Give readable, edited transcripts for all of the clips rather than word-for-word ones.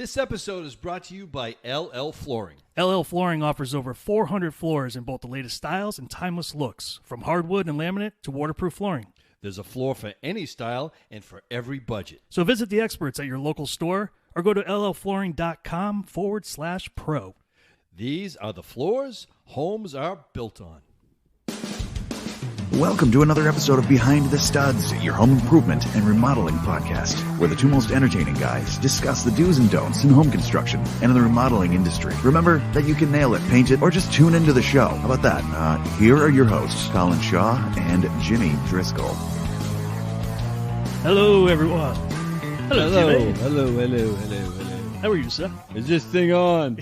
This episode is brought to you by LL Flooring. LL Flooring offers over 400 floors in both the latest styles and timeless looks, from hardwood and laminate to waterproof flooring. There's a floor for any style and for every budget. So visit the experts at your local store or go to llflooring.com/pro. These are the floors homes are built on. Welcome to another episode of Behind the Studs, your home improvement and remodeling podcast, where the two most entertaining guys discuss the do's and don'ts in home construction and in the remodeling industry. Remember that you can nail it, paint it, or just tune into the show. How about that? Here are your hosts, Colin Shaw and Jimmy Driscoll. Hello, everyone. Hello, Jimmy. hello. How are you, sir? Is this thing on?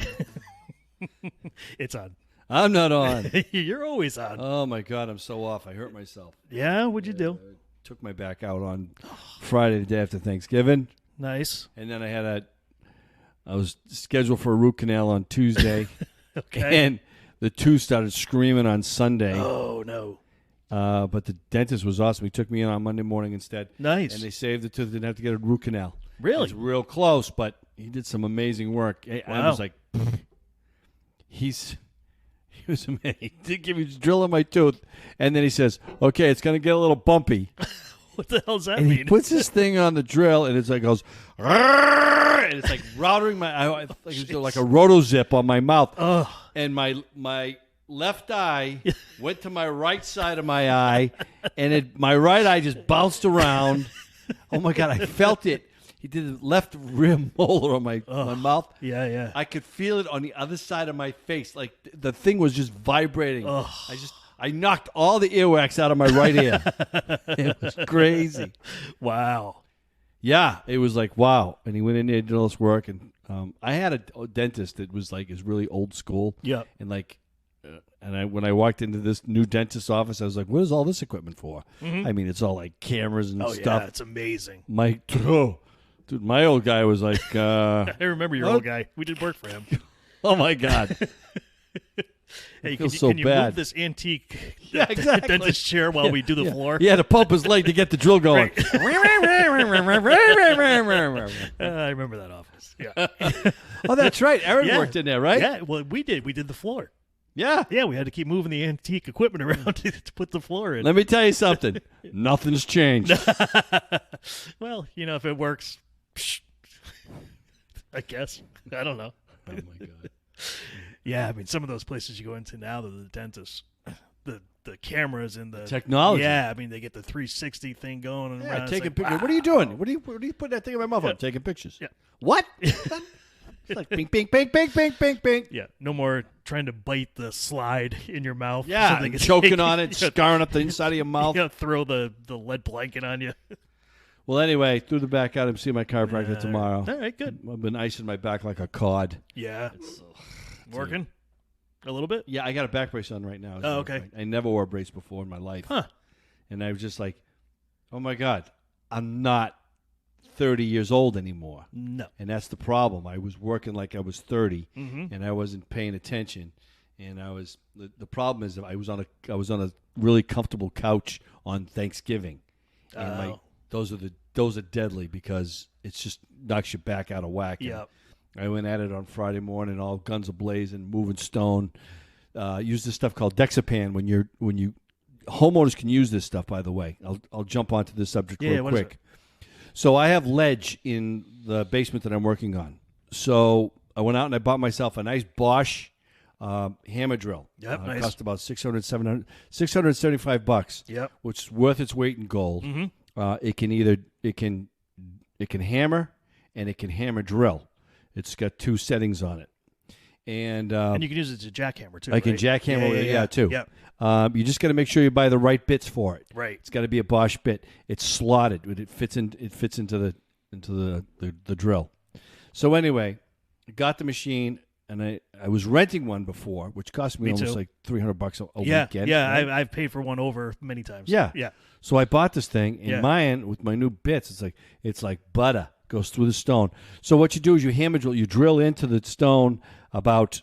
It's on. I'm not on. You're always on. Oh, my God, I'm so off. I hurt myself. Yeah? What'd you do? Took my back out on Friday, the day after Thanksgiving. Nice. And then I was scheduled for a root canal on Tuesday. Okay. And the tooth started screaming on Sunday. Oh, no. But the dentist was awesome. He took me in on Monday morning instead. Nice. And they saved the tooth. Didn't have to get a root canal. Really? It was real close, but he did some amazing work. I Wow. was like, he was amazing. He did give me a drill in my tooth. And then he says, okay, it's going to get a little bumpy. What the hell does that And mean? he puts this thing on the drill, and it's like goes, and it's like routing like a roto-zip on my mouth. Ugh. And my left eye went to my right side of my eye, and my right eye just bounced around. Oh, my God, I felt it. He did the left rear molar on my mouth. Yeah. I could feel it on the other side of my face. Like the thing was just vibrating. Ugh. I knocked all the earwax out of my right ear. It was crazy. Wow. Yeah, it was like, wow. And he went in there, did all this work. And I had a dentist that was like, is really old school. Yeah. And like, when I walked into this new dentist's office, I was like, what is all this equipment for? Mm-hmm. I mean, it's all like cameras and stuff. Yeah, it's amazing. Dude, my old guy was like, I remember your old guy. We did work for him. oh, my God. Hey, feel can so you bad. move this antique Yeah, exactly. dentist chair while we do the floor? He had to pump his leg to get the drill going. I remember that office. Yeah. Oh, that's right. Aaron Yeah. worked in there, right? Yeah, well, we did. We did the floor. Yeah. Yeah, we had to keep moving the antique equipment around to put the floor in. Let me tell you something. Nothing's changed. Well, if it works, I guess. I don't know. Oh, my God. Yeah, I mean, some of those places you go into now, the dentists, the cameras and the Technology. Yeah, I mean, they get the 360 thing going and Yeah, around. It's taking like, pictures. wow. What are you doing? What are you putting that thing in my mouth? Yeah. I'm taking pictures. Yeah. What? It's like bing, bing, bing, bing, bing, bing, bing. Yeah, no more trying to bite the slide in your mouth. Yeah, so they and can choking take- on it, scarring up the inside of your mouth. You gotta throw the lead blanket on you. Well, anyway, threw the back out. I'm seeing my chiropractor tomorrow. All right, good. I've been icing my back like a cod. Yeah. Working? A little bit? Yeah, I got a back brace on right now. Oh, okay. I never wore a brace before in my life. Huh. And I was just like, oh, my God, I'm not 30 years old anymore. No. And that's the problem. I was working like I was 30, Mm-hmm. and I wasn't paying attention. And I was the problem is that I was on a really comfortable couch on Thanksgiving, and those are deadly because it's just knocks your back out of whack. Yeah. I went at it on Friday morning, all guns a-blazing, moving stone. Use this stuff called Dexapan when you homeowners can use this stuff. By the way, I'll jump onto this subject real what is quick. So I have ledge in the basement that I'm working on. So I went out and I bought myself a nice Bosch hammer drill. Yep, nice. It cost about $675. Yep. Which is worth its weight in gold. Mm-hmm. It can hammer and it can hammer drill. It's got two settings on it. And you can use it to jackhammer, too, I can right? jackhammer with it, too. Yep. You just got to make sure you buy the right bits for it. Right. It's got to be a Bosch bit. It's slotted. It fits into the drill. So anyway, I got the machine, and I was renting one before, which cost me almost too. like $300 a Yeah. weekend. Yeah, right? I've paid for one over many times. Yeah. Yeah. So I bought this thing, and Yeah. mine with my new bits, it's like butter goes through the stone. So what you do is you hammer drill, you drill into the stone about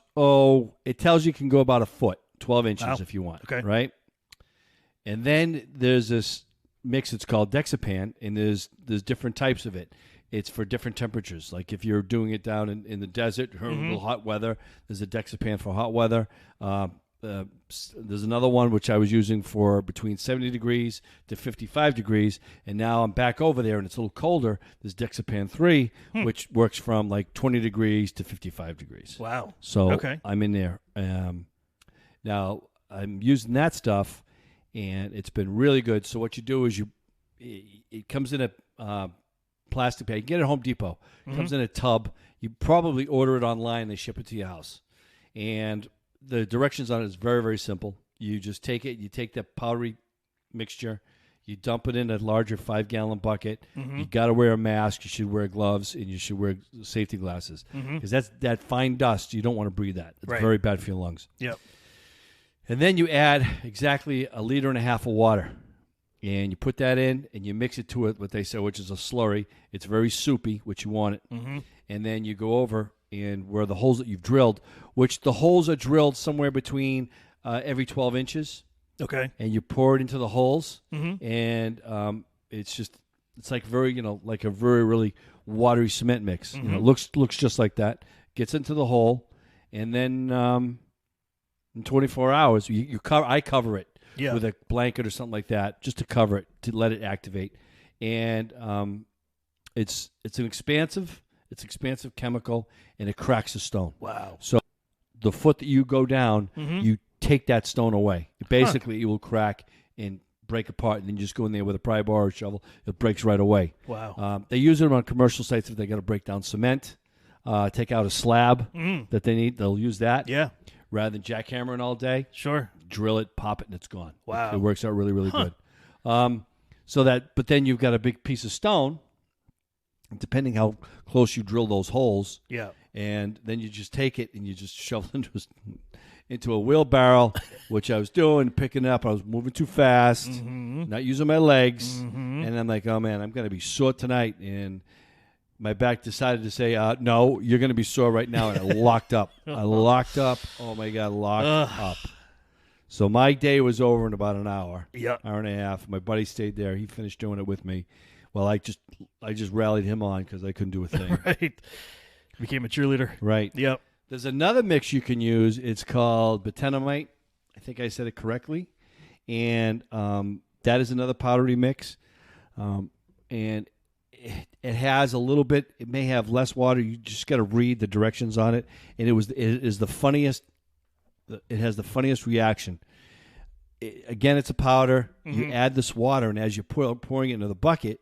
it tells you can go about a foot, 12 inches Wow. if you want. Okay. Right. And then there's this mix. It's called Dexapan, and there's different types of it. It's for different temperatures. Like if you're doing it down in the desert, real hot weather, there's a Dexapan for hot weather. There's another one which I was using for between 70 degrees to 55 degrees, and now I'm back over there and it's a little colder. There's Dexapan 3, which works from like 20 degrees to 55 degrees. Wow. So I'm in there. Now I'm using that stuff, and it's been really good. So what you do is it comes in a plastic bag. You get it at Home Depot. It comes in a tub. You probably order it online. They ship it to your house. And the directions on it is very, very simple. You just take it. You take that powdery mixture. You dump it in a larger 5-gallon bucket. You got to wear a mask. You should wear gloves, and you should wear safety glasses because that's that fine dust. You don't want to breathe that. It's very bad for your lungs. Yep. And then you add exactly 1.5 liters of water. And you put that in, and you mix it to what they say, which is a slurry. It's very soupy, which you want it. And then you go over and where the holes that you've drilled, which the holes are drilled somewhere between every 12 inches. Okay. And you pour it into the holes, and it's like like a very really watery cement mix. It looks just like that. Gets into the hole, and then in 24 hours, I cover it. With a blanket or something like that, just to cover it, to let it activate. And it's an expansive chemical, and it cracks the stone. Wow. So the foot that you go down, you take that stone away. Basically, it will crack and break apart, and then you just go in there with a pry bar or a shovel. It breaks right away. Wow. They use it on commercial sites if they got to break down cement, take out a slab that they need. They'll use that. Yeah. Rather than jackhammering all day. Sure. Drill it, pop it, and it's gone. Wow. It works out really, really good. But then you've got a big piece of stone, depending how close you drill those holes. Yeah. And then you just take it and you just shovel it into a wheelbarrow, which I was doing, picking up. I was moving too fast, not using my legs. And I'm like, oh, man, I'm going to be sore tonight. And my back decided to say, no, you're going to be sore right now. And I locked up. Oh, my God, locked up. So my day was over in about an hour, hour and a half. My buddy stayed there. He finished doing it with me. Well, I just rallied him on because I couldn't do a thing. Right. Became a cheerleader. Right. Yep. There's another mix you can use. It's called Betanomite. I think I said it correctly. And that is another powdery mix. And it has a little bit. It may have less water. You just got to read the directions on it. And it is the funniest. It has the funniest reaction. Again, it's a powder. You add this water, and as you're pouring it into the bucket,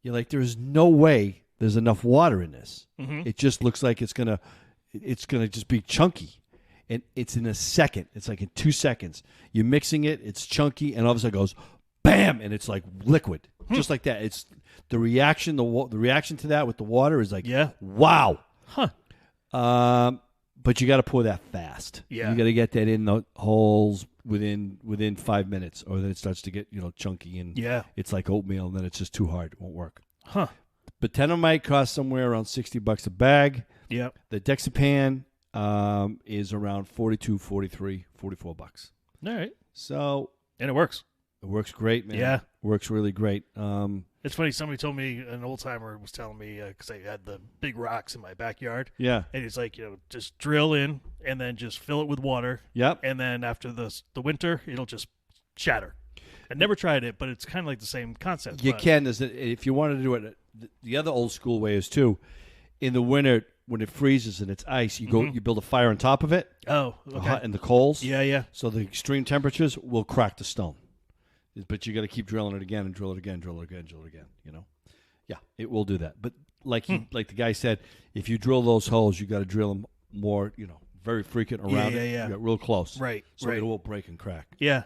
you're like, there's no way there's enough water in this. It just looks like it's gonna just be chunky, and it's in a second. It's like in 2 seconds. You're mixing it. It's chunky, and all of a sudden it goes, bam, and it's like liquid, just like that. It's the reaction. The reaction to that with the water is like, wow. But you got to pour that fast. Yeah. You got to get that in the holes within 5 minutes, or then it starts to get chunky and it's like oatmeal, and then it's just too hard. It won't work. But Betanomite costs somewhere around $60 a bag. Yep. The Dexapan is around $42, $43, $44. All right. So and it works. It works great, man. Yeah. Works really great. It's funny. Somebody told me, an old timer was telling me, because I had the big rocks in my backyard. Yeah. And he's like, just drill in and then just fill it with water. Yep. And then after the winter, it'll just shatter. I never tried it, but it's kind of like the same concept. You can. If you wanted to do it, the other old school way is too. In the winter, when it freezes and it's ice, you build a fire on top of it. Oh, okay. And the coals. Yeah. So the extreme temperatures will crack the stone. But you got to keep drilling it again and drill it again, drill it again, drill it again. Yeah, it will do that. But like the guy said, if you drill those holes, you got to drill them more, very frequent around it. Yeah. You got real close, right? So it will break and crack. Yeah,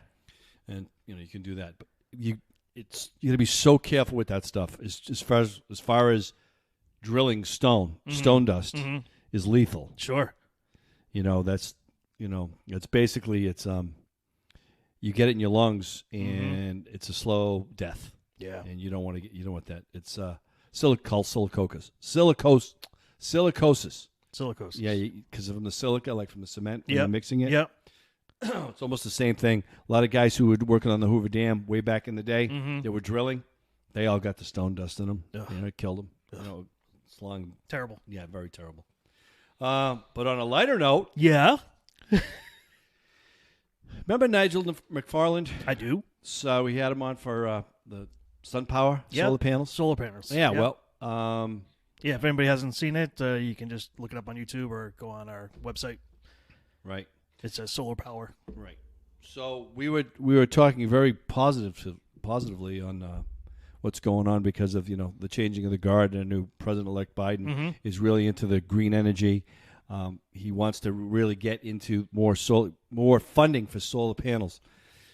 and you can do that. But you got to be so careful with that stuff. As far as drilling stone dust is lethal. Sure. That's it's basically you get it in your lungs, and it's a slow death. Yeah, and you don't want that. It's silicosis. Yeah, because from the silica, like from the cement, when you're mixing it. Yep. It's almost the same thing. A lot of guys who were working on the Hoover Dam way back in the day, they were drilling. They all got the stone dust in them. It killed them. You know, it's long. Terrible. Yeah, very terrible. But on a lighter note, Yeah, remember Nigel McFarland? I do. So we had him on for the sun power solar panels. Solar panels. Yeah, Yep. well, Yeah, if anybody hasn't seen it, you can just look it up on YouTube or go on our website. right. It says solar power. Right. So we were talking very positively on what's going on because of the changing of the guard and new President-elect Biden is really into the green energy. He wants to really get into more funding for solar panels.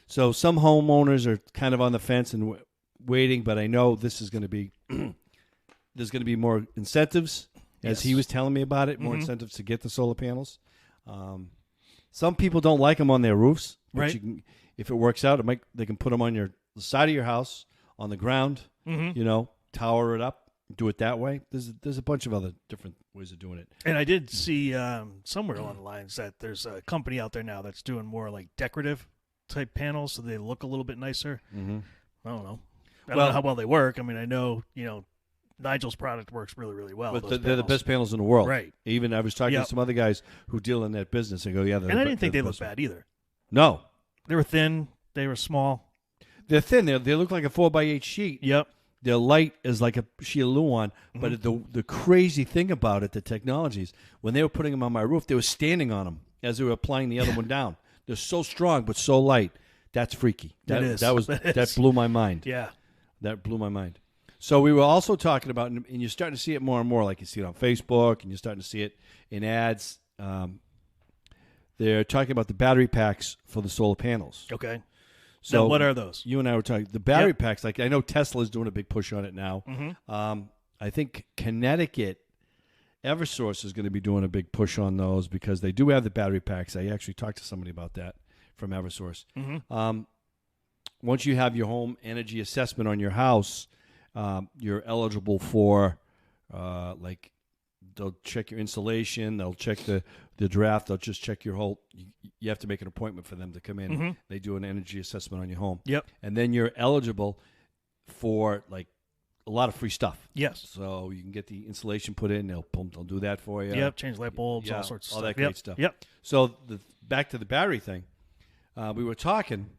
So some homeowners are kind of on the fence and waiting, but I know this is going to be there's going to be more incentives, as he was telling me about it, more incentives to get the solar panels. Some people don't like them on their roofs, but Right. if it works out, they can put them on the side of your house, on the ground, tower it up, do it that way. There's a bunch of other different ways of doing it. And I did see somewhere along the lines that there's a company out there now that's doing more like decorative type panels, so they look a little bit nicer. Mm-hmm. I don't know. I don't know how well they work. I mean, I know, Nigel's product works really, really well. But they're the best panels in the world. Right. Even I was talking to some other guys who deal in that business and go, yeah. And I didn't think they looked bad either. No. They were thin. They were small. They're thin. They look like a 4x8 sheet. Yep. They're light as like a sheet of Luan. But the crazy thing about it, the technologies, when they were putting them on my roof, they were standing on them as they were applying the other one down. They're so strong but so light. That's freaky. That blew my mind. Yeah. That blew my mind. So we were also talking about, and you're starting to see it more and more, like you see it on Facebook, and you're starting to see it in ads. They're talking about the battery packs for the solar panels. Okay. So now, what are those? You and I were talking. The battery packs, like I know Tesla's doing a big push on it now. I think Connecticut, Eversource is going to be doing a big push on those because they do have the battery packs. I actually talked to somebody about that from Eversource. Once you have your home energy assessment on your house, you're eligible for, they'll check your insulation, they'll check the draft, they'll just check your whole. You have to make an appointment for them to come in. They do an energy assessment on your home. Yep. And then you're eligible for like a lot of free stuff. Yes. So you can get the insulation put in. They'll do that for you. Yep. Change light bulbs, all sorts of stuff. All that great stuff. Yep. So back to the battery thing, we were talking.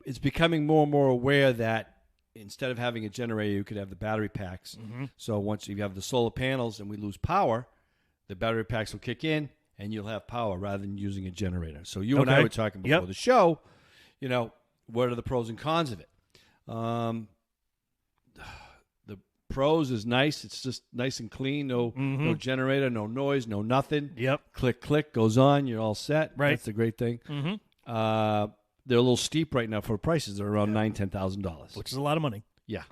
It's becoming more and more aware that instead of having a generator, you could have the battery packs. So once you have the solar panels and we lose power, the battery packs will kick in and you'll have power rather than using a generator. So you and I were talking before the show, what are the pros and cons of it? The pros is nice. It's just nice and clean. No generator, no noise, no nothing. Yep. Click, click, goes on. You're all set. Right. That's the great thing. They're a little steep right now for prices. They're around $9,000-$10,000. Which is a lot of money. Yeah.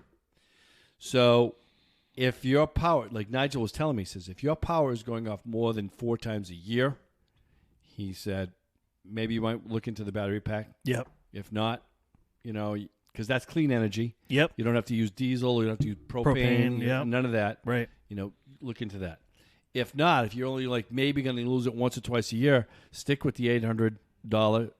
So if your power, like Nigel was telling me, he says, if your power is going off more than 4 times a year, he said, maybe you might look into the battery pack. Yep. If not, because that's clean energy. Yep. You don't have to use diesel. You don't have to use propane. None of that. Right. Look into that. If not, if you're only like maybe going to lose it once or twice a year, stick with the $800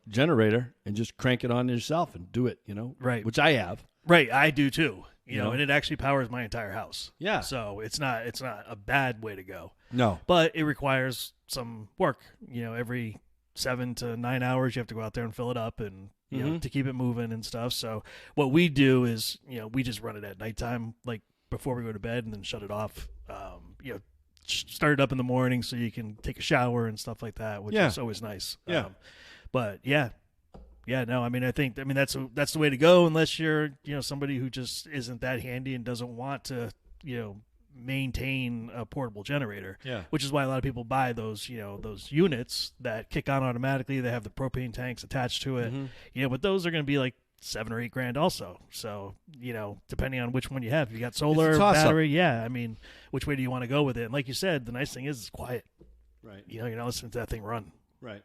generator and just crank it on yourself and do it, Right. Which I have. Right, I do too. And it actually powers my entire house. Yeah. So it's not a bad way to go. No. But it requires some work. Every 7 to 9 hours you have to go out there and fill it up and to keep it moving and stuff. So what we do is, we just run it at nighttime, like before we go to bed, and then shut it off. Start it up in the morning so you can take a shower and stuff like that, which is always nice. Yeah. But no, I mean, I think that's the way to go, unless you're, somebody who just isn't that handy and doesn't want to, maintain a portable generator. Yeah. Which is why a lot of people buy those, those units that kick on automatically. They have the propane tanks attached to it. But those are going to be like $7 or $8 also. So, depending on which one you have, if you got solar, battery, which way do you want to go with it? And like you said, the nice thing is it's quiet. Right. You're not listening to that thing run. Right.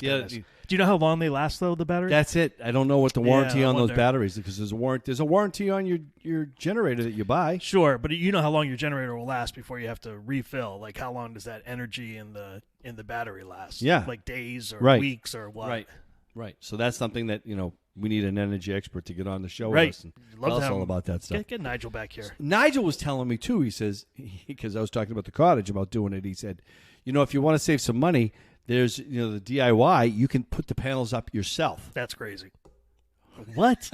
Nice. Do you know how long they last though? The battery? That's it. I don't know what the warranty on those batteries, because there's a warranty on your generator that you buy. Sure, but you know how long your generator will last before you have to refill. Like how long does that energy in the battery last? Yeah. Like days or right. weeks or what? Right. So that's something that we need an energy expert to get on the show Right. with us and Love tell to us have all him. about that stuff. Get Nigel back here. Nigel was telling me too. He says, because I was talking about the cottage about doing it. He said, if you want to save some money, there's the DIY. You can put the panels up yourself. That's crazy. What?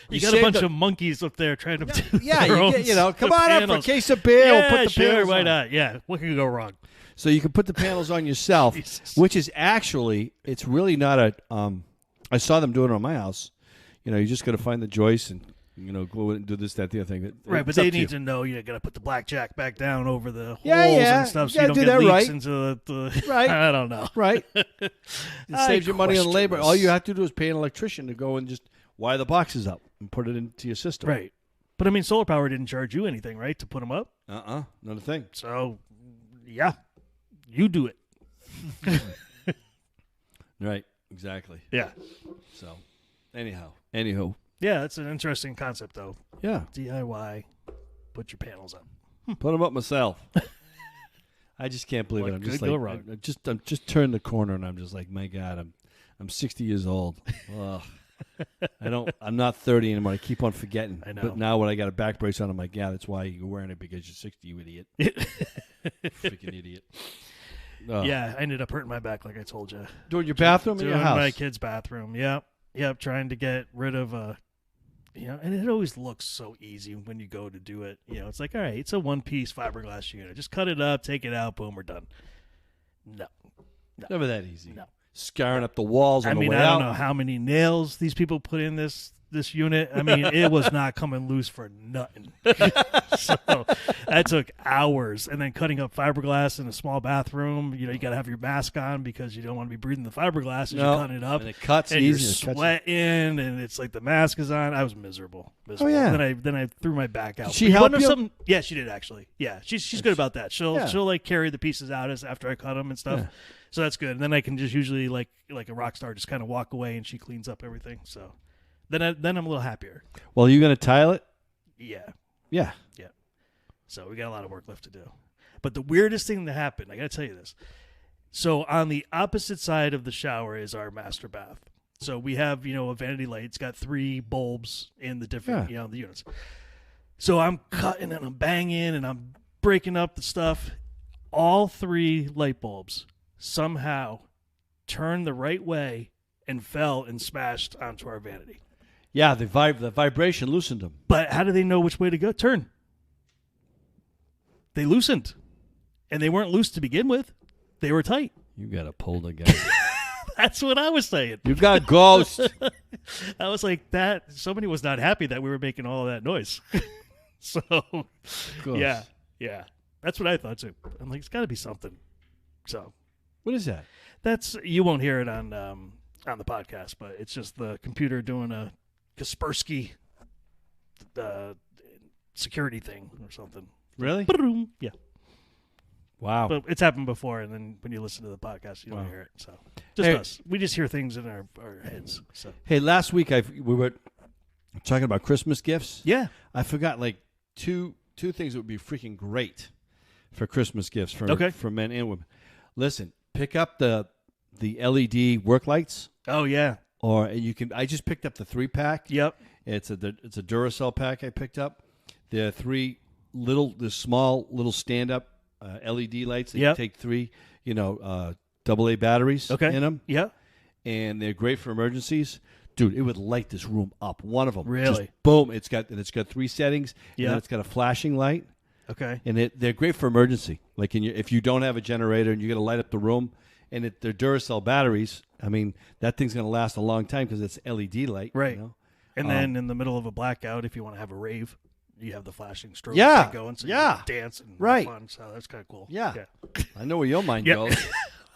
You got a save bunch the- of monkeys up there trying to do Yeah, their you own get, come on up for a panels. case of beer. Yeah, we'll put the sure, panels why on. not? Yeah, what could go wrong? So you can put the panels on yourself, Jesus. which is actually, it's really not a. I saw them doing it on my house. You just got to find the joist and go and do this, that, the other thing. Right, but It's up they to need you. to know you got to put the blackjack back down over the holes Yeah, and stuff, you so you gotta don't do get that leaks right. into the. Right. I don't know. Right. It saves you money on question labor. this. All you have to do is pay an electrician to go and just wire the boxes up and put it into your system. Right, but I mean, solar power didn't charge you anything, right, to put them up. Not a thing. So, yeah, you do it. Right. Exactly. Yeah, So, anywho. yeah, that's an interesting concept, though. Yeah. DIY, put your panels up. Put them up myself. I just can't believe What it. I'm just could go like, wrong? I'm just turned the corner and I'm just like, my God, I'm 60 years old. Ugh. I'm not 30 anymore. I keep on forgetting. I know. But now when I got a back brace on, I'm like, yeah, that's why you're wearing it, because you're 60, you idiot. Freaking idiot. Ugh. Yeah, I ended up hurting my back, like I told you. Doing your bathroom in Doing your house. my kid's bathroom. Yep. Trying to get rid of and it always looks so easy when you go to do it. It's like, all right, it's a one-piece fiberglass unit. Just cut it up, take it out, boom, we're done. No. Never that easy. No. Scarring up the walls on I the mean, way I out. don't know how many nails these people put in this unit. I mean, it was not coming loose for nothing. So that took hours. And then cutting up fiberglass in a small bathroom. You got to have your mask on because you don't want to be breathing the fiberglass as No. you're cutting it up. And it cuts and easy. you're It cuts- sweating, and it's like the mask is on. I was miserable. Oh, yeah. Then I threw my back out. Did she But help wanna know you? something? Yeah, she did actually. Yeah, she's good about that. She'll Yeah. like carry the pieces out after I cut them and stuff. Yeah. So that's good. And then I can just usually like a rock star just kind of walk away and she cleans up everything. So then I'm a little happier. Well, are you going to tile it? Yeah. Yeah. So we got a lot of work left to do. But the weirdest thing that happened, I got to tell you this. So on the opposite side of the shower is our master bath. So we have, a vanity light. It's got 3 bulbs in the different, the units. So I'm cutting and I'm banging and I'm breaking up the stuff. All 3 light bulbs somehow turned the right way and fell and smashed onto our vanity. Yeah, the vibration loosened them. But how do they know which way to go? Turn. They loosened. And they weren't loose to begin with. They were tight. You got a poltergeist. That's what I was saying. You got ghosts. I was like, somebody was not happy that we were making all of that noise. So, Ghosts. yeah. That's what I thought too. I'm like, it's got to be something. So, What is that? you won't hear it on the podcast, but it's just the computer doing a Kaspersky security thing or something. Really? Ba-doom. Yeah. Wow. But it's happened before, and then when you listen to the podcast, you don't Wow. hear it. So just Hey. us. We just hear things in our heads. So Hey, last week we were talking about Christmas gifts. yeah. I forgot like two things that would be freaking great for Christmas gifts for men and women. Listen, pick up the LED work lights, Oh yeah. or I just picked up the 3-pack. Yep. It's a Duracell pack I picked up. There are the small little stand up LED lights. That Yep. you take 3, AA batteries in them. Yep. And they're great for emergencies. Dude, it would light this room up. One of them, Really? just boom! It's got 3 settings. And Yeah. then it's got a flashing light, Okay. and they're great for emergency. Like if you don't have a generator and you got to light up the room, and they're Duracell batteries. I mean, that thing's going to last a long time because it's LED light, Right. You know? And then in the middle of a blackout, if you want to have a rave, you have the flashing strobe Yeah. thing going, so Yeah. you can dance and have Right. fun. So that's kind of cool. Yeah. I know where your mind Yep. goes.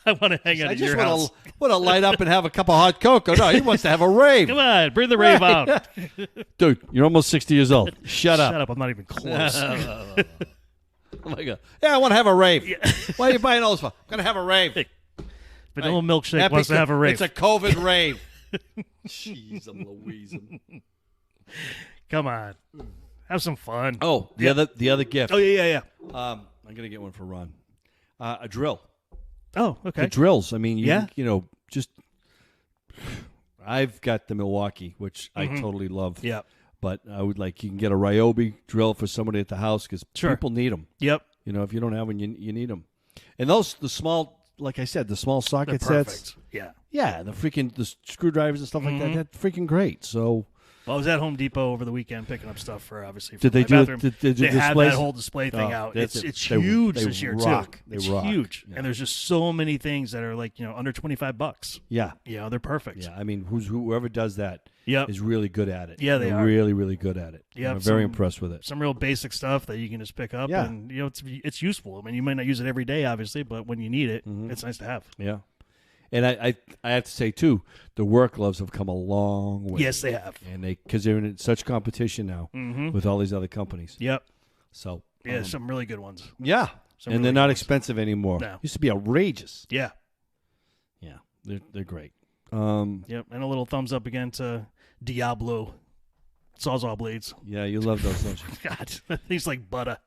I want to hang out I at just your house. want to light up and have a cup of hot cocoa. No, he wants to have a rave. Come on, bring the rave out. Dude, you're almost 60 years old. Shut up. Shut up. I'm not even close. Oh my God. Yeah, I want to have a rave. What are you buying all this for? I'm going to have a rave. Vanilla milkshake That wants to picture- have a rave. It's a COVID rave. Jeez, I'm Louise. Come on. Have some fun. Oh, the other gift. Oh, yeah. I'm gonna get one for Ron. A drill. Oh, okay. The drills. I mean, just I've got the Milwaukee, which I totally love. Yep. But I would you can get a Ryobi drill for somebody at the house because people need them. Yep. If you don't have one, you need them. And the small, like I said, the small socket They're perfect. sets. Yeah. Yeah, the screwdrivers and stuff like that, that's freaking great. So. Well, I was at Home Depot over the weekend picking up stuff for obviously. For Did they my do? bathroom. Did they had displays? that whole display thing out. It's they huge they this year rock. too. They it's rock. huge, Yeah. and there's just so many things that are under $25. Yeah, they're perfect. yeah. I mean, whoever does that Yep. is really good at it. Yeah, they They're are. really, really good at it. Yeah, I'm very impressed with it. Some real basic stuff that you can just pick up, Yeah. and it's useful. I mean, you might not use it every day, obviously, but when you need it, it's nice to have. Yeah. And I have to say too, the work gloves have come a long way. Yes, they have. And because they're in such competition now with all these other companies. Yep. So Yeah, some really good ones. yeah, Some and really they're good not ones. expensive anymore. No. Used to be outrageous. Yeah. Yeah, they're great. Yep. And a little thumbs up again to Diablo Sawzall blades. Yeah, you love those, don't you? God, that thing's like butter.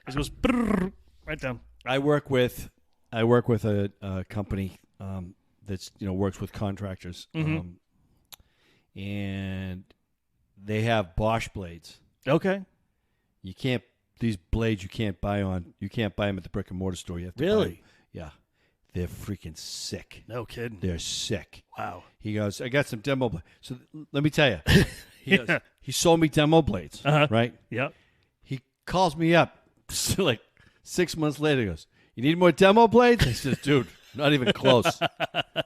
It goes brrr, right down. I work with a company that's works with contractors, and they have Bosch blades. Okay. These blades you can't buy them at the brick and mortar store. You have to buy 'em. Really? Yeah, they're freaking sick. No kidding. They're sick. Wow. He goes, I got some demo blades. So let me tell you, he sold me demo blades, right? Yep. He calls me up like 6 months later. He goes, you need more demo blades? I says, dude, not even close.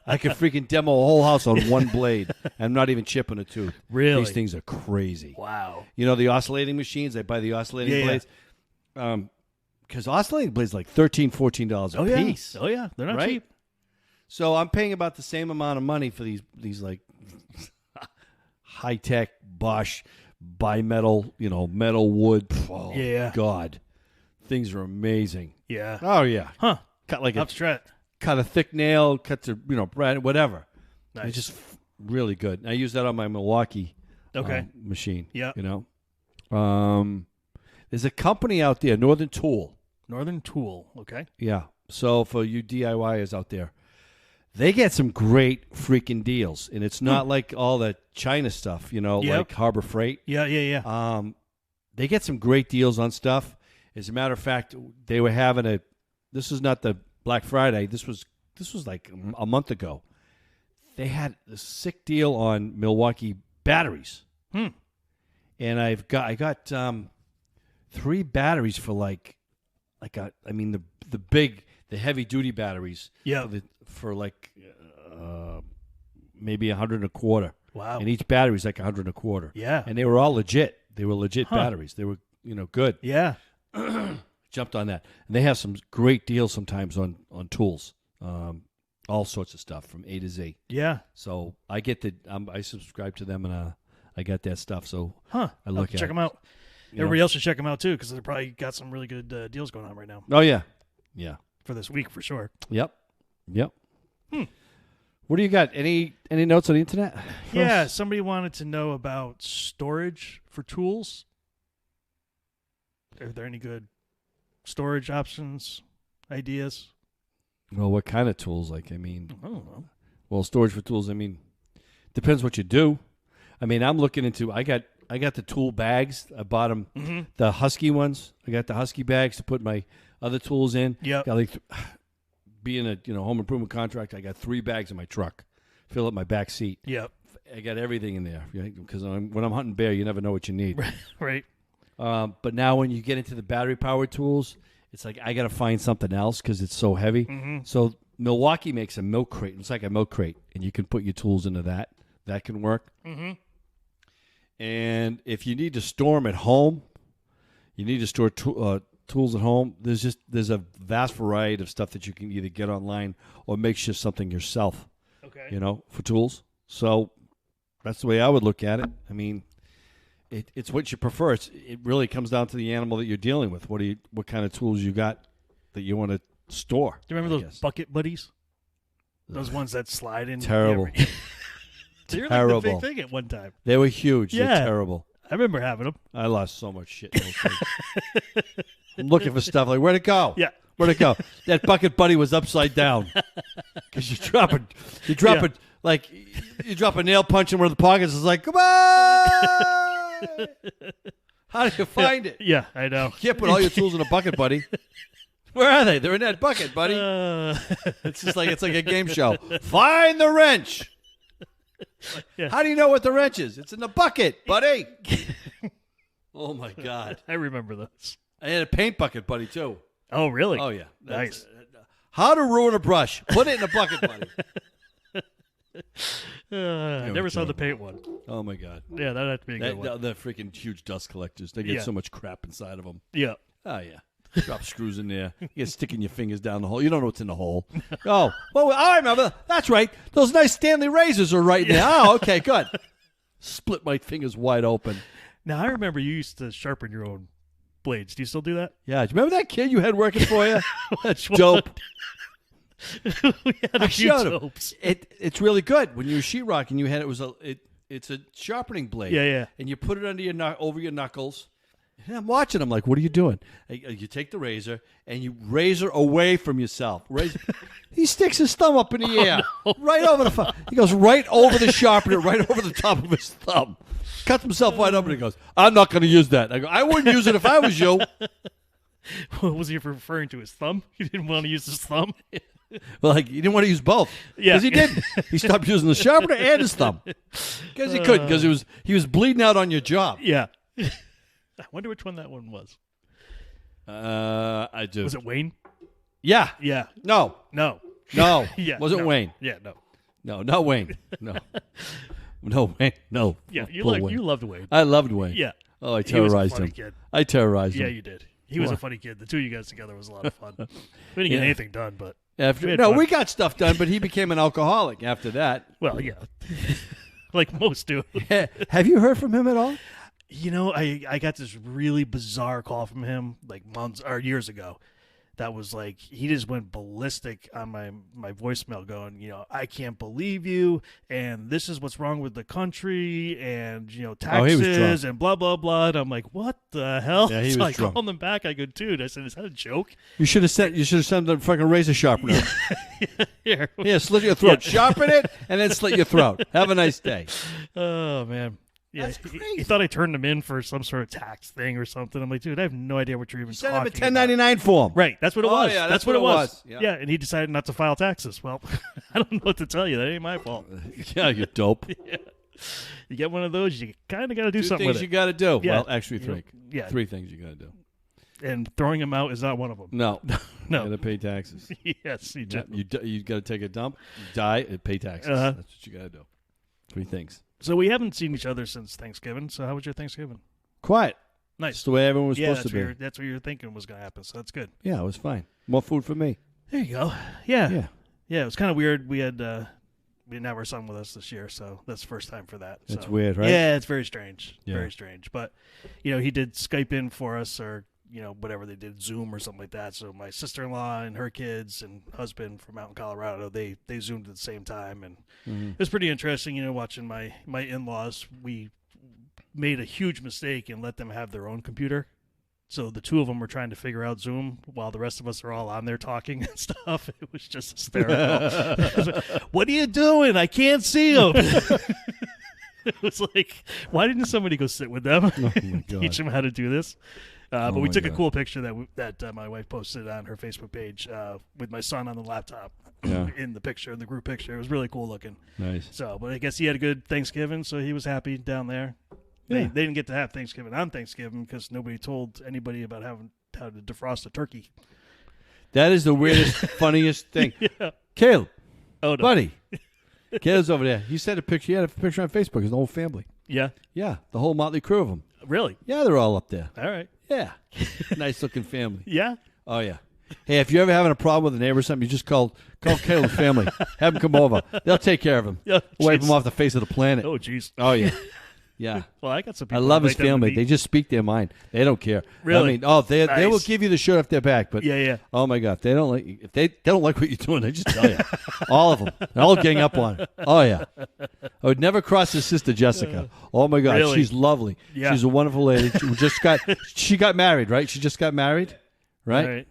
I could freaking demo a whole house on one blade. I'm not even chipping a tooth. Really? These things are crazy. Wow. The oscillating machines, I buy the oscillating Yeah. blades. Because oscillating blades like $13, $14 a piece. Oh yeah, they're not right? cheap. So I'm paying about the same amount of money for these like high-tech Bosch bimetal, metal wood. Oh, Yeah. God. Things are amazing. Yeah. Oh, yeah. Huh. Cut like Abstract. cut a thick nail, cut to, brand, whatever. Nice. It's just really good. And I use that on my Milwaukee machine. Yeah. There's a company out there, Northern Tool. Northern Tool. Okay. Yeah. So for you DIYers out there, they get some great freaking deals. And it's not like all the China stuff, like Harbor Freight. Yeah. They get some great deals on stuff. As a matter of fact, they were having this was not the Black Friday. This was like a month ago. They had a sick deal on Milwaukee batteries. And I got 3 batteries for the heavy duty batteries. Yeah. For maybe $100 and a quarter. Wow. And each battery is like $100 and a quarter. Yeah. And they were all legit. They were legit batteries. They were good. Yeah. Jumped on that. And they have some great deals sometimes on tools. All sorts of stuff from A to Z. Yeah. So I get I subscribe to them and I get that stuff. So I look at check them out. Everybody else should check them out too because they're probably got some really good deals going on right now. Oh yeah, yeah. For this week for sure. Yep. What do you got? Any notes on the internet? Yeah, somebody wanted to know about storage for tools. Are there any good storage options, ideas? Well, what kind of tools? I don't know. Well, storage for tools. Depends what you do. I'm looking into. I got the tool bags. I bought them, the Husky ones. I got the Husky bags to put my other tools in. Yep. Being a home improvement contractor, I got 3 bags in my truck. Fill up my back seat. Yep. I got everything in there because when I'm hunting bear, you never know what you need. Right. But now when you get into the battery powered tools, it's like I got to find something else because it's so heavy. So Milwaukee makes a milk crate. It's like a milk crate, and you can put your tools into that. That can work. And if you need to store them at home, you need to store tools at home. There's a vast variety of stuff that you can either get online or make something yourself. Okay. For tools. So that's the way I would look at it. It's what you prefer. It really comes down to the animal that you're dealing with. What kind of tools you got that you want to store? Do you remember those bucket buddies? Those ones that slide in. Terrible. They're Terrible. like the big thing at one time. They were huge. Yeah. They're terrible. I remember having them. I lost so much shit in those things. I'm looking for stuff like, where'd it go? Yeah. Where'd it go? That bucket buddy was upside down. Because you're dropping Like, you drop a nail punch in one of the pockets, it's like, goodbye! How do you find it? Yeah, I know. You can't put all your tools in a bucket, buddy. Where are they? They're in that bucket, buddy. It's just like it's like a game show. Find the wrench. Yeah. How do you know what the wrench is? It's in the bucket, buddy. Oh, my God. I remember those. I had a paint bucket, buddy, too. Oh, really? Oh, yeah. Nice. How to ruin a brush. Put it in a bucket, buddy. I never saw the paint one. Oh, my God. Yeah, that'd have to be a good one. They're freaking huge dust collectors. They get so much crap inside of them. Yeah. Oh, yeah. Drop screws in there. You get sticking your fingers down the hole. You don't know what's in the hole. Oh, well, I remember. That's right. Those nice Stanley razors are right in there. Oh, okay, good. Split my fingers wide open. Now, I remember you used to sharpen your own blades. Do you still do that? Yeah. Do you remember that kid you had working for you? That's dope. We had a few dopes. It's really good. When you were sheetrocking, you had it's a sharpening blade. Yeah. And you put it under over your knuckles. And I'm watching. I'm like, what are you doing? You take the razor and you razor away from yourself. He sticks his thumb up in the air, right over the. He goes right over the sharpener, right over the top of his thumb. Cuts himself wide open. And he goes, I'm not going to use that. I go, I wouldn't use it if I was you. What was he referring to? His thumb? He didn't want to use his thumb. Well, like, he didn't want to use both. Yeah. Because he didn't. He stopped using the sharpener and his thumb. Because he couldn't. Because he was bleeding out on your job. Yeah. I wonder which one that one was. I do. Was it Wayne? Yeah. Yeah. No. Yeah. Was it no. Wayne? Yeah. No. No, not Wayne. No. No, Wayne. No. Yeah. You Wayne. loved Wayne. I loved Wayne. Yeah. Oh, I He was a terrorized funny him. kid. I terrorized him. Yeah, you did. He was a funny kid. The two of you guys together was a lot of fun. We didn't get Yeah. anything done, but We got stuff done, but he became an alcoholic after that. well, yeah, like most do. Have you heard from him at all? You know, I got this really bizarre call from him like months or years ago. That was like he just went ballistic on my voicemail, going, you know, I can't believe you, and this is what's wrong with the country, and you know, taxes and blah blah blah. And I'm like, what the hell? Yeah, he so was I drunk. called him back. I go, dude, I said, is that a joke? You should have sent the fucking razor sharpener. Here. Yeah, slit your throat. Yeah. Sharpen it, and then slit your throat. Have a nice day. Oh man. Yeah, That's he crazy. thought I turned him in for some sort of tax thing or something. I'm like, dude, I have no idea what you're even Send him a talking 1099 form. Right, that's what it Oh, was. yeah, that's what it was. Yeah. And he decided not to file taxes. Well, I don't know what to tell you. That ain't my fault. Yeah, you're dope. You get one of those, you kind of got to do Two something things with you it. got to do. Yeah. Well, actually, three. Yeah. Three things you got to do. And throwing him out is not one of them. No. No. You got to pay taxes. Yes, you do. Yep. You got to take a dump, die, and pay taxes. Uh-huh. That's what you got to do. Three things. So we haven't seen each other since Thanksgiving. So how was your Thanksgiving? Quiet. Nice. That's the way everyone was Yeah, supposed to be. that's what you were thinking was going to happen. So that's good. Yeah, it was fine. More food for me. There you go. Yeah. Yeah. Yeah, it was kind of weird. We didn't have our son with us this year, so that's the first time for that. That's so. weird, right? Yeah, it's very strange. Yeah. Very strange. But, you know, he did Skype in for us or, you know, whatever they did, Zoom or something like that. So my sister-in-law and her kids and husband from out in Colorado, they Zoomed at the same time. And it was pretty interesting, you know, watching my in-laws. We made a huge mistake and let them have their own computer. So the two of them were trying to figure out Zoom while the rest of us are all on there talking and stuff. It was just hysterical. What are you doing? I can't see them. It was like, why didn't somebody go sit with them and teach them how to do this? But we took a cool picture that my wife posted on her Facebook page with my son on the laptop in the group picture. It was really cool looking. Nice. So, but I guess he had a good Thanksgiving, so he was happy down there. They didn't get to have Thanksgiving on Thanksgiving because nobody told anybody about how to defrost a turkey. That is the weirdest, funniest thing. Yeah. Caleb. Oh, no. Buddy. Caleb's over there. He sent a picture. He had a picture on Facebook. His whole family. Yeah. Yeah. The whole motley crew of them. Really? Yeah, they're all up there. All right. Yeah. Nice looking family. Yeah. Oh, yeah. Hey, if you're ever having a problem with a neighbor or something, you just call Caleb's family. Have them come over. They'll take care of him. Yeah, Wipe jeez. him off the face of the planet. Oh, jeez. Oh, yeah. Yeah. Well, I got some I people. love his invite them to family. meet. They just speak their mind. They don't care. Really? I mean, they will Nice. give you the shirt off their back, but Yeah. oh my God, they don't like if they don't like what you're doing. They just tell you. All of them. They all gang up on it. Oh yeah. I would never cross his sister Jessica. Oh my God, Really? she's lovely. Yeah. She's a wonderful lady. She got married, right? She just got married, right? All right.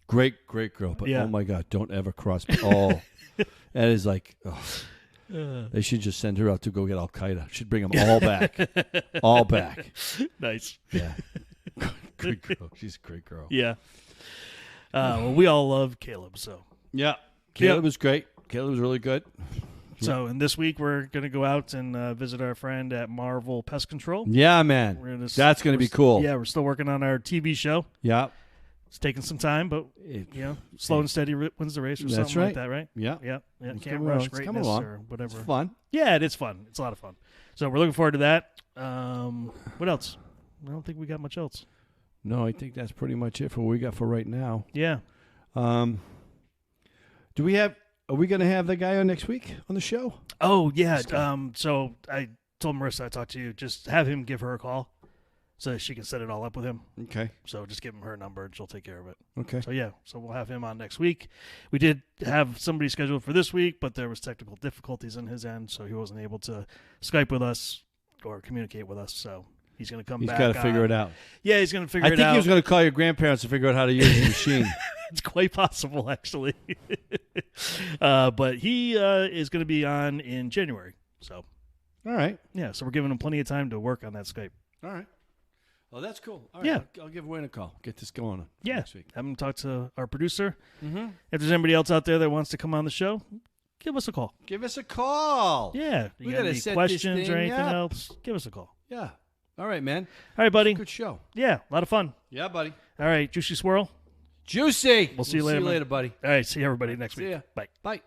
Great girl. But Yeah. oh my God, don't ever cross me. Oh, that is like. Oh. They should just send her out to go get Al Qaeda. Should bring them all back. All back. Nice. Yeah. Good girl. She's a great girl. Yeah. Well, we all love Caleb, so. Yeah. Caleb was great. Caleb was really good. So, and this week we're going to go out and visit our friend at Marvel Pest Control. Yeah, man. That's going to be cool. Yeah, we're still working on our TV show. Yeah. It's taking some time, but slow and steady wins the race or something like that, right? Yeah. Yeah. It's Can't coming rush along. greatness or whatever. It's fun. Yeah, it is fun. It's a lot of fun. So we're looking forward to that. What else? I don't think we got much else. No, I think that's pretty much it for what we got for right now. Yeah. Are we going to have the guy on next week on the show? Oh, yeah. So I told Marissa, I talked to you, just have him give her a call so that she can set it all up with him. Okay. So just give him her number and she'll take care of it. Okay. So, yeah. So we'll have him on next week. We did have somebody scheduled for this week, but there was technical difficulties on his end, so he wasn't able to Skype with us or communicate with us. So he's going to come back. He's got to figure it out. Yeah, he's going to figure it out. I think he was going to call your grandparents to figure out how to use the machine. It's quite possible, actually. But he is going to be on in January. So, all right. Yeah, so we're giving him plenty of time to work on that Skype. All right. Well, that's cool. All right. Yeah. I'll give Wayne a call. Get this going on next week. Have him talk to our producer. Mm-hmm. If there's anybody else out there that wants to come on the show, give us a call. Give us a call. Yeah. You got any questions or anything else, give us a call. Yeah. All right, man. All right, buddy. Good show. Yeah, a lot of fun. Yeah, buddy. All right, Juicy Swirl. Juicy. We'll see you later, buddy. All right, see everybody next week. See ya. Bye. Bye.